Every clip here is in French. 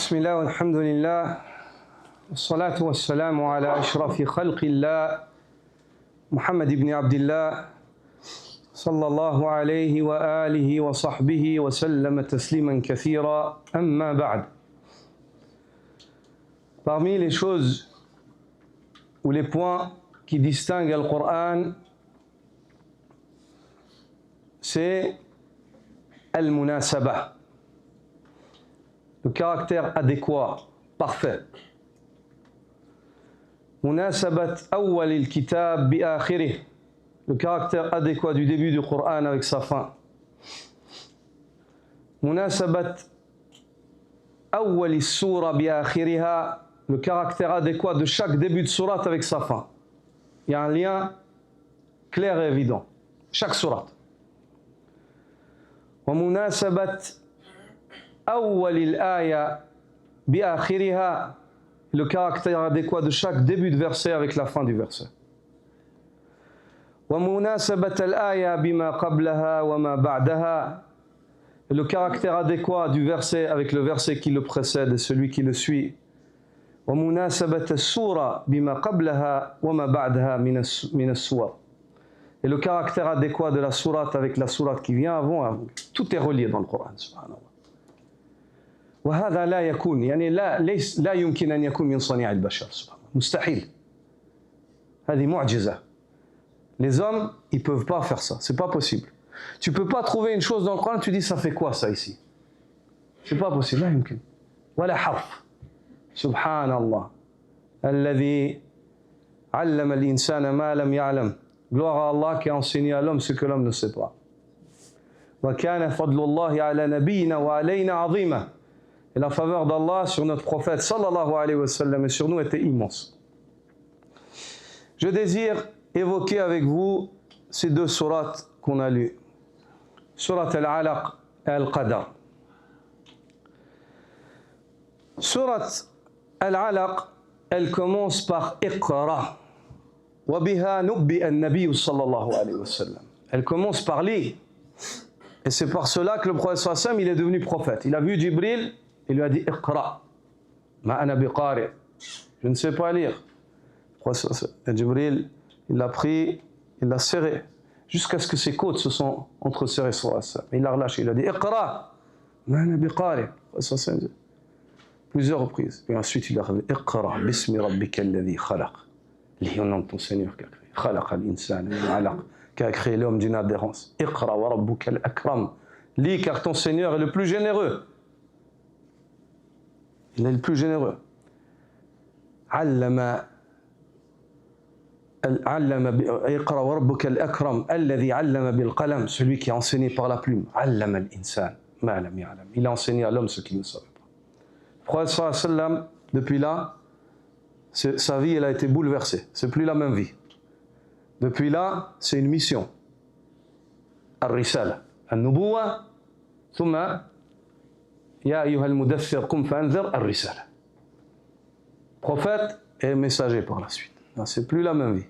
بسم الله والحمد لله والصلاة والسلام على أشرف خلق الله محمد بن عبد الله صلى الله عليه وآله وصحبه وسلم تسليما كثيرا أما بعد. Parmi les choses ou les points qui distinguent le Coran, c'est al-munasabah, le caractère adéquat, parfait. Munasabat awwal al-kitab bi akhirih, le caractère adéquat du début du Coran avec sa fin. Munasabat awwal al-sura bi akhiriha, le caractère adéquat de chaque début de sourate avec sa fin. Il y a un lien clair et évident. Chaque sourate. Wa munasabat awwal al-aya bi akhiriha, le caractère adéquat de chaque début de verset avec la fin du verset. Wa munasabat al-aya bima qablaha wa ma ba'daha, le caractère adéquat du verset avec le verset qui le précède et celui qui le suit. Wa munasabat as-sura bima qablaha wa ma ba'daha min as-suwar, et le caractère adéquat de la sourate avec la sourate qui vient avant. Tout est relié dans le Coran, subhanallah. وهذا لا يكون يعني لا يمكن أن يكون من صنيع البشر، سبحان الله، مستحيل. هذه معجزة. Les hommes, ils ne peuvent pas faire ça, c'est pas possible. Tu ne peux pas trouver une chose dans le Coran, tu dis ça fait quoi ça ici? C'est pas possible, لا يمكن. ولا حرف. سبحان الله الذي علم الإنسان ما لم يعلم. Gloire à Allah qui a enseigné à l'homme ce que l'homme ne sait pas. وكان فضل الله على نبينا وعلينا عظيما. Et la faveur d'Allah sur notre prophète sallallahu alayhi wa sallam et sur nous était immense. Je désire évoquer avec vous ces deux sourates qu'on a lues. Surat al-Alaq et al-Qadar. Surat al-Alaq, elle commence par Iqra. Wa biha nubbi an-nabiy sallallahu alayhi wa sallam. Elle commence par lui. Et c'est par cela que le prophète sallallahu alayhi wa sallam, il est devenu prophète. Il a vu Jibril. Il lui a dit Iqra, ma ana biqari, je ne sais pas lire. Et Jibril, il l'a pris, il l'a serré, jusqu'à ce que ses côtes se sont entreserrées sur la salle. Il l'a relâché, il a dit Iqra, ma ana biqari, plusieurs reprises. Et ensuite il a dit Iqra, bismi rabbika alladhi khalaq, lié au nom de ton Seigneur qui a créé, khalaq al-insan min alaq, qui a créé l'homme d'une adhérence. Iqra wa rabbuka al-akram, lis car ton Seigneur est le plus généreux. Il est le plus généreux. Allama iqra wa rabbuka al-akram alladhi allama bil qalam, celui qui a enseigné par la plume. Allama al-insan ma lam ya'lam, il a enseigné à l'homme ce qu'il ne savait pas. Le prophète sallallahu alayhi wa sallam, depuis là, sa vie elle a été bouleversée. C'est plus la même vie. Depuis là, c'est une mission. Ar-risala, an-nubuwa, thumma Ya ayyuha al-mudaththir qum fa'anzir ar-risala. Prophète et messager par la suite. C'est plus la même vie.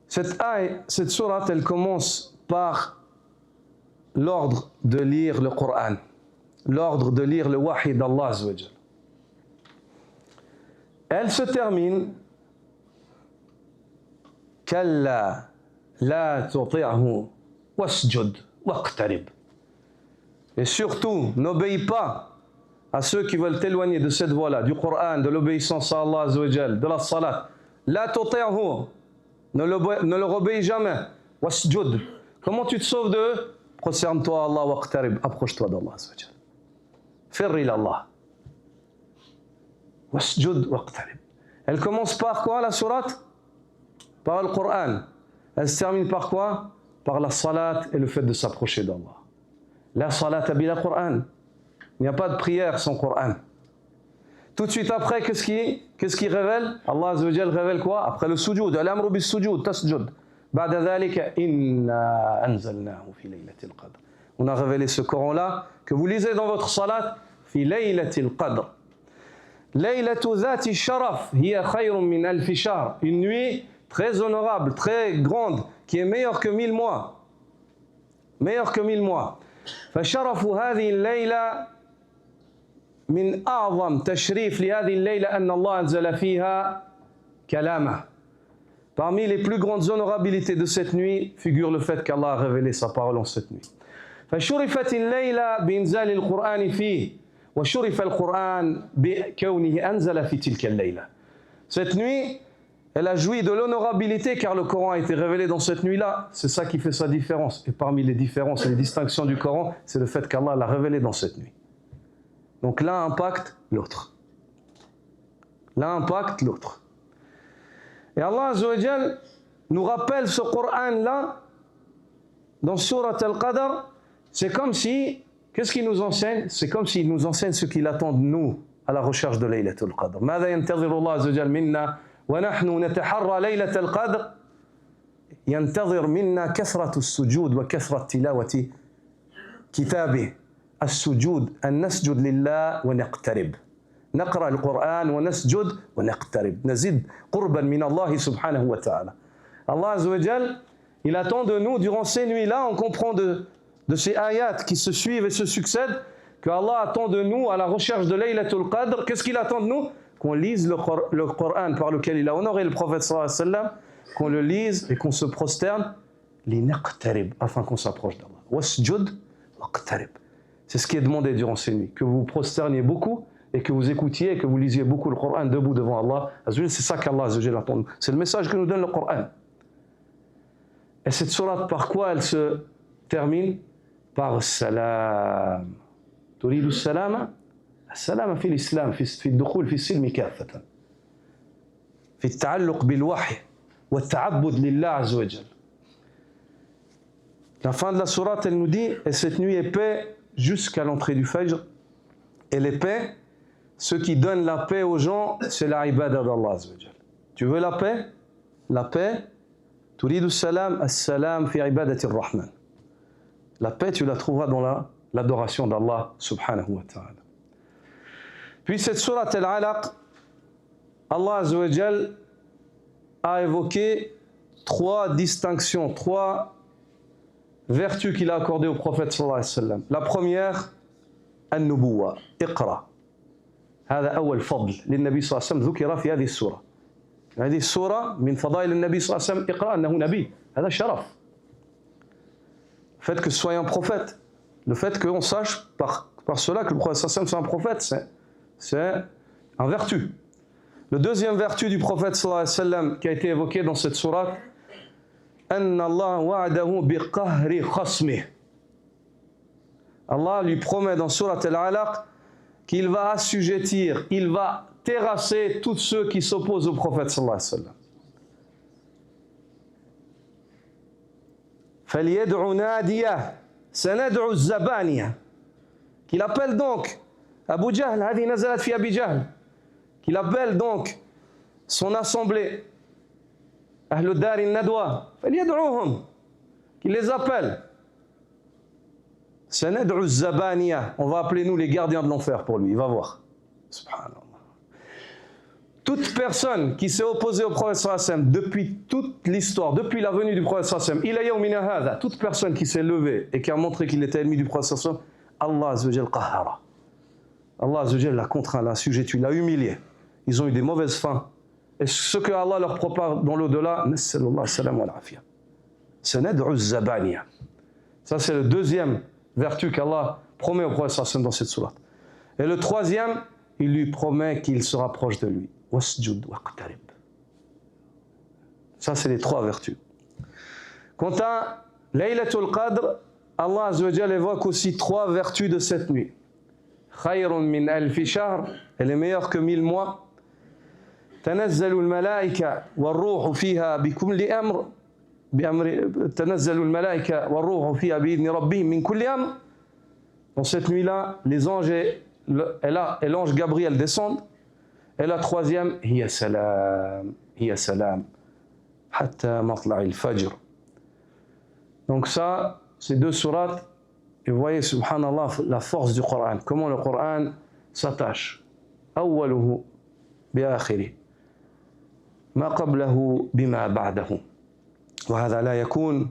Cette sourate, elle commence par l'ordre de lire le Coran, l'ordre de lire le wahi d'Allah azza wa jalla. Elle se termine Kalla la tuti'hu wasjud waqtarib. Et surtout, n'obéis pas à ceux qui veulent t'éloigner de cette voie-là, du Coran, de l'obéissance à Allah azza wa jal, de la salat. La tuti'hu, ne leur obéis jamais. Wasjud. Comment tu te sauves d'eux? Prosterne-toi à Allah waqtarib, approche-toi d'Allah azza wa jal. Firri l'Allah. Wasjud waqtarib. Elle commence par quoi la sourate? Par le Coran. Elle se termine par quoi? Par la salat et le fait de s'approcher d'Allah. La salat bila Coran. Il n'y a pas de prière sans Coran. Tout de suite après, qu'est-ce qui révèle? Allah azza wa jal révèle quoi? Après le sujoud, al-amru bis sujud, tasjud. Ba'da dhalika inna anzalnahu fi laylatil qadr. On a révélé ce Coran-là que vous lisez dans votre salat fi laylatil qadr. Laylatu dhati sharaf hiya khayrun min alfi shahr. Une nuit très honorable, très grande, qui est meilleure que 1000 mois. Meilleure que 1000 mois. فشرف هذه الليلة من أعظم تشريف لهذه الليلة أن الله أنزل فيها كلامه. Parmi les plus grandes honorabilités de cette nuit figure le fait qu'Allah a révélé sa parole en cette nuit. فشرفت الليلة بإنزال القرآن فيه وشرف القرآن بكونه أنزل في تلك الليلة. Cette nuit, elle a joui de l'honorabilité car le Coran a été révélé dans cette nuit-là. C'est ça qui fait sa différence. Et parmi les différences et les distinctions du Coran, c'est le fait qu'Allah l'a révélé dans cette nuit. Donc l'un impacte l'autre. L'un impacte l'autre. Et Allah Azza wa Jal nous rappelle ce Coran-là dans Surat Al-Qadr. C'est comme si, qu'est-ce qu'il nous enseigne? C'est comme s'il nous enseigne ce qu'il attend de nous à la recherche de Laylatul Qadr. ماذا ينتظر الله عز وجل منا ونحن نتحرى ليلة القدر؟ ينتظر منا كثرة السجود وكثرة تلاوة كتابه. السجود أن نسجد لله ونقترب. نقرأ القرآن ونسجد ونقترب. نزيد قربا من الله سبحانه وتعالى. Allah Azza wa Jal, il attend de nous durant ces nuits-là, on comprend de ces ayats qui se suivent et se succèdent, que Allah attend de nous à la recherche de Laylatul Qadr. Qu'est-ce qu'il attend de nous? Qu'on lise le Coran par lequel il a honoré le prophète sallallahu alayhi wa sallam, qu'on le lise et qu'on se prosterne, linaqtarib, afin qu'on s'approche d'Allah. Wasjud waqtarib. C'est ce qui est demandé durant ces nuits, que vous vous prosterniez beaucoup et que vous écoutiez et que vous lisiez beaucoup le Coran debout devant Allah. C'est ça qu'Allah attend de nous. C'est le message que nous donne le Coran. Et cette sourate, par quoi elle se termine? Par salam. تريد السلام؟ السلام في الإسلام في الدخول في السلم كافة في التعلق بالوحي والتعبد لله عز وجل. La fin de la sourate, elle nous dit, et cette nuit est paix jusqu'à l'entrée du Fajr. Et les paix, ceux qui donnent la paix aux gens, c'est la ibada d'Allah azza wa jal. Tu veux la paix? La paix, turidu salam, as-salam fi ibadati ar-Rahman. La paix, tu la trouveras dans l'adoration d'Allah subhanahu wa ta'ala. Puis cette sourate Al-Alaq, Allah azza wa jal a évoqué trois distinctions, trois vertus qu'il a accordées au prophète sallallahu alayhi wa sallam. La première, النبوة اقرأ. هذا أول فضل للنبي صلى الله عليه وسلم ذكر في هذه السورة. هذه السورة من فضائل النبي صلى الله عليه وسلم اقرأ أنه نبي. هذا شرف. Le fait que ce soit un prophète, le fait qu'on sache par cela que le prophète sallallahu alayhi wa sallam c'est un prophète, c'est un vertu. Le deuxième vertu du prophète sallallahu alayhi wa sallam qui a été évoqué dans cette sourate, أن الله وعده بقهر خصمه. Allah lui promet dans Surat Al-Alaq qu'il va assujettir, il va terrasser tous ceux qui s'opposent au prophète sallallahu alayhi wa sallam. فَلْيَدْعُ نَادِيَهُ سَنَدْعُ الزَّبَانِيَةَ. Qu'il appelle donc Abu Jahl, هذه نزلت في أبي جهل. Qu'il appelle donc son assemblée, أهل الدار الندوة, فَلْيَدْعُوهُمْ. Qu'il les appelle. سندعو الزبانية, on va appeler nous les gardiens de l'enfer pour lui, il va voir. Subhanallah. Toute personne qui s'est opposée au prophète sallallahu alayhi wa sallam depuis toute l'histoire, depuis la venue du prophète sallallahu alayhi wa sallam, ila yawmina hadha, toute personne qui s'est levée et qui a montré qu'il était ennemi du prophète sallallahu alayhi wa sallam, Allah azza wa jal qahara. Allah azza wa jal l'a contraint, l'a assujetti, l'a humilié. Ils ont eu des mauvaises fins. Et ce que Allah leur prépare dans l'au-delà, nassallallahu salam wa l'afiyah. Sanad'u az-zabaniya. Ça c'est le deuxième vertu qu'Allah promet au prophète sallallahu alayhi wa sallam dans cette sourate. Et le troisième, il lui promet qu'il se rapproche de lui. Wasjud waqtarib. Ça c'est les trois vertus. Quant à Laylatul Qadr, Allah azza wa jalla évoque aussi trois vertus de cette nuit. Khayrun min alfi shahr, elle est meilleure que 1000 mois. تنزل الملائكة والروح فيها بكل أمر تنزل الملائكة والروح فيها بإذن ربهم من كل أمر. Dans cette nuit-là, les anges et l'ange Gabriel descendent. Et la troisième, هي سلام حتى مطلع الفجر. Donc ça, ces deux sourates, et vous voyez, subhanallah, la force du Coran. Comment le Coran s'attache. أوله بآخره. ما قبله بما بعده. وهذا لا يكون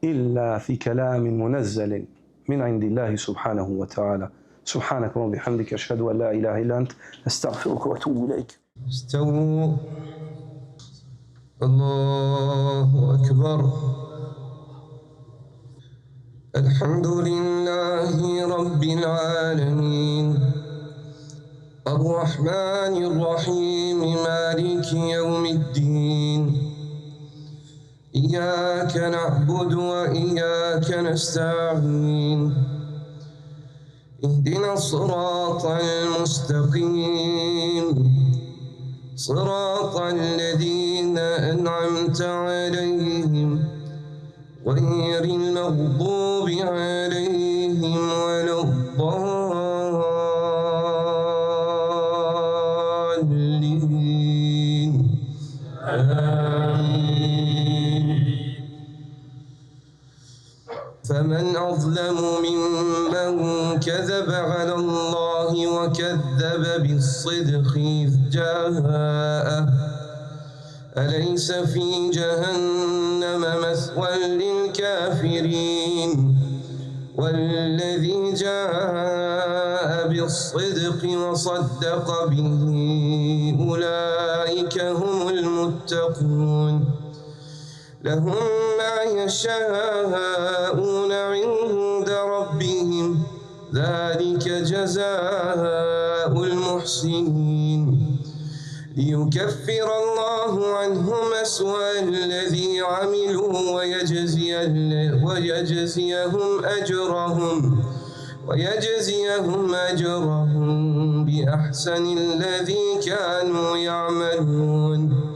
إلا في كلام منزل من عند الله سبحانه وتعالى سبحانك وبحمدك أشهد أن لا إله إلا أنت أستغفرك وأتوب إليك. استووا. الله أكبر. الحمد لله رب العالمين الرحمن الرحيم مالك يوم الدين إياك نعبد وإياك نستعين اهدنا الصراط المستقيم صراط الذين أنعمت عليهم غير المغضوب عليهم ولا الضالين آمين. فمن أظلم ممن كذب على الله وكذب بالصدق إذ جاءه أليس في جهنم مثوى للكافرين والذي جاء بالصدق وصدق به أولئك هم المتقون لهم ما يشاءون عند ربهم ذلك جزاء المحسنين ليكفر الله عنهم أسوأ الذي عملوا ويجزيهم أجرهم بأحسن الذي كانوا يعملون